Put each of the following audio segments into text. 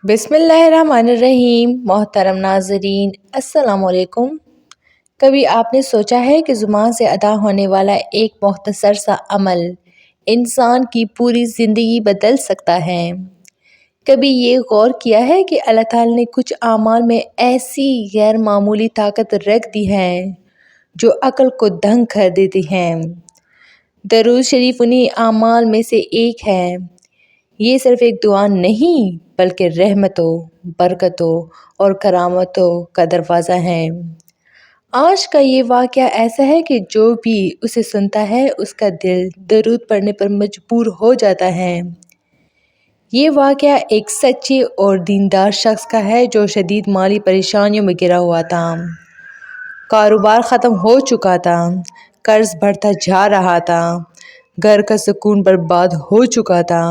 बिस्मिल्लाहिर्रहमानिर्रहीम। मोहतरम नाज़रीन, अस्सलाम वालेकुम। कभी आपने सोचा है कि ज़ुबान से अदा होने वाला एक मुख्तसर सा अमल इंसान की पूरी ज़िंदगी बदल सकता है? कभी ये गौर किया है कि अल्लाह ताला ने कुछ आमाल में ऐसी गैर मामूली ताकत रख दी है जो अक्ल को दंग कर देती हैं। दरूद शरीफ उन्हीं आमाल में से एक है। ये सिर्फ एक दुआ नहीं बल्कि रहमतों, बरकतों और करामतों का दरवाज़ा है। आज का ये वाक़या ऐसा है कि जो भी उसे सुनता है उसका दिल दरूद पढ़ने पर मजबूर हो जाता है। ये वाक़या एक सच्चे और दीनदार शख्स का है जो शदीद माली परेशानियों में घिरा हुआ था। कारोबार ख़त्म हो चुका था, कर्ज बढ़ता जा रहा था, घर का सुकून बर्बाद हो चुका था,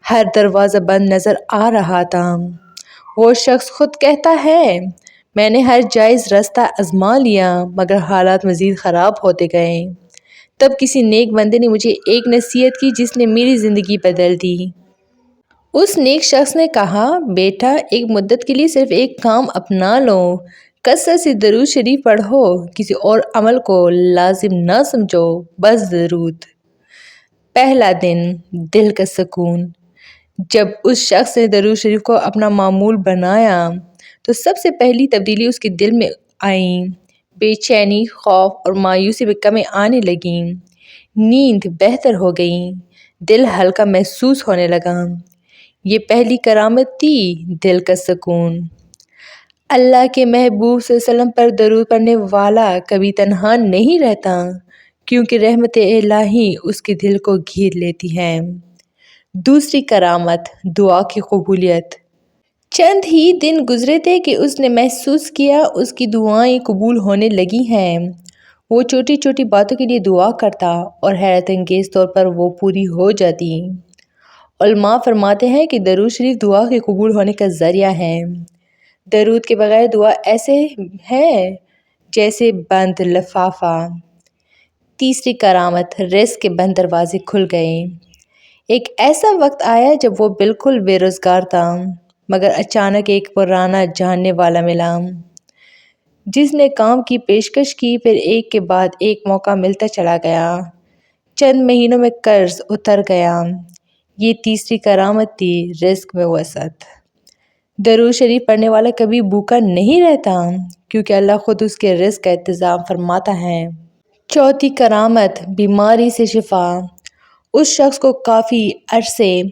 हर दरवाज़ा बंद नज़र आ रहा था। वो शख्स खुद कहता है, मैंने हर जायज़ रास्ता आज़मा लिया मगर हालात मज़ीद ख़राब होते गए। तब किसी नेक बंदे ने मुझे एक नसीहत की जिसने मेरी ज़िंदगी बदल दी। उस नेक शख्स ने कहा, बेटा एक मुद्दत के लिए सिर्फ एक काम अपना लो, कसरत से दरूद शरीफ पढ़ो, किसी और अमल को लाजिम ना समझो, बस दरूद। पहला दिन, दिल का सुकून। जब उस शख्स ने दरूद शरीफ को अपना मामूल बनाया तो सबसे पहली तब्दीली उसके दिल में आई। बेचैनी, खौफ और मायूसी में कमी आने लगी। नींद बेहतर हो गई, दिल हल्का महसूस होने लगा। ये पहली करामत थी, दिल का सुकून। अल्लाह के महबूब सल्लल्लाहु अलैहि वसल्लम पर दरूद पढ़ने वाला कभी तन्हा नहीं रहता क्योंकि रहमत इलाही उसके दिल को घेर लेती है। दूसरी करामत, दुआ की कबूलियत। चंद ही दिन गुजरे थे कि उसने महसूस किया उसकी दुआएं कबूल होने लगी हैं। वो छोटी छोटी बातों के लिए दुआ करता और हैरत अंगेज़ तौर पर वो पूरी हो जाती। उलमा फरमाते हैं कि दरूद शरीफ दुआ के कबूल होने का ज़रिया है। दरूद के बगैर दुआ ऐसे है जैसे बंद लिफाफा। तीसरी करामत, रिज़्क़ के बंद दरवाजे खुल गए। एक ऐसा वक्त आया जब वो बिल्कुल बेरोज़गार था मगर अचानक एक पुराना जानने वाला मिला जिसने काम की पेशकश की। फिर एक के बाद एक मौका मिलता चला गया। चंद महीनों में कर्ज उतर गया। ये तीसरी करामत थी, रिज़्क़ में वसअत। दरूद शरीफ पढ़ने वाला कभी भूखा नहीं रहता क्योंकि अल्लाह खुद उसके रिज़्क़ का इंतज़ाम फरमाता है। चौथी करामत, बीमारी से शिफा। उस शख्स को काफ़ी अरसे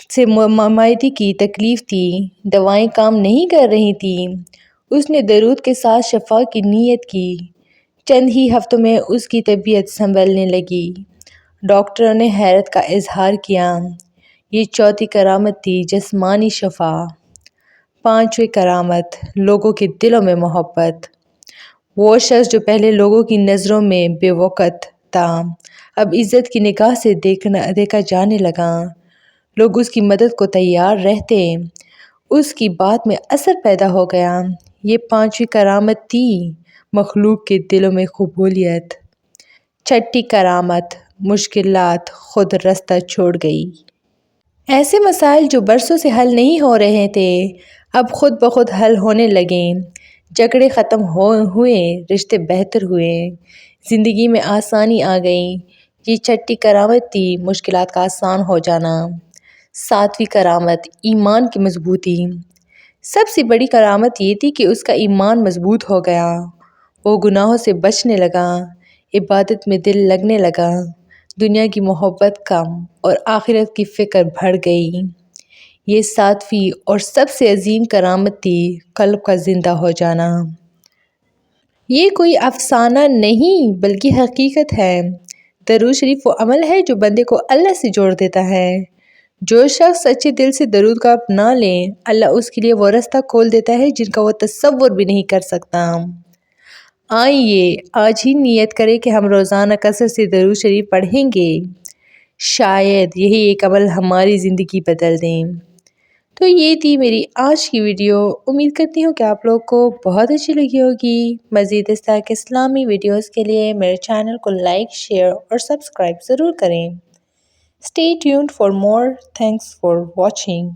से मायदे की तकलीफ़ थी, दवाएं काम नहीं कर रही थी। उसने दरूद के साथ शिफा की नीयत की। चंद ही हफ्तों में उसकी तबीयत संभलने लगी। डॉक्टरों ने हैरत का इजहार किया। ये चौथी करामत थी, जिस्मानी शिफा। पांचवी करामत, लोगों के दिलों में मोहब्बत। वो शख्स जो पहले लोगों की नज़रों में बेवकत था अब इज़्ज़त की निगाह से देखा जाने लगा। लोग उसकी मदद को तैयार रहते। उसकी बात में असर पैदा हो गया। ये पांचवी करामत थी, मखलूक के दिलों में कबूलियत। छठी करामत, मुश्किलात खुद रास्ता छोड़ गई। ऐसे मसाइल जो बरसों से हल नहीं हो रहे थे अब खुद ब खुद हल होने लगे। झगड़े ख़त्म हुए, रिश्ते बेहतर हुए, ज़िंदगी में आसानी आ गई। ये छठी करामत थी, मुश्किलात का आसान हो जाना। सातवीं करामत, ईमान की मजबूती। सबसे बड़ी करामत ये थी कि उसका ईमान मजबूत हो गया। वो गुनाहों से बचने लगा, इबादत में दिल लगने लगा, दुनिया की मोहब्बत कम और आखिरत की फ़िक्र बढ़ गई। ये सातवीं और सबसे अजीम करामत थी, क़ल्ब का ज़िंदा हो जाना। ये कोई अफसाना नहीं बल्कि हकीकत है। दरूद शरीफ वो अमल है जो बंदे को अल्लाह से जोड़ देता है। जो शख्स सच्चे दिल से दरूद का अपना ले अल्लाह उसके लिए वो रास्ता खोल देता है जिनका वो तसव्वुर भी नहीं कर सकता। आइए आज ही नियत करें कि हम रोज़ाना कसरत से दरूद शरीफ पढ़ेंगे। शायद यही एक अमल हमारी ज़िंदगी बदल दें। तो ये थी मेरी आज की वीडियो। उम्मीद करती हूँ कि आप लोग को बहुत अच्छी लगी होगी। मज़ीद इस तरह के इस्लामी वीडियोज़ के लिए मेरे चैनल को लाइक, शेयर और सब्सक्राइब ज़रूर करें। Stay tuned for more. Thanks for watching.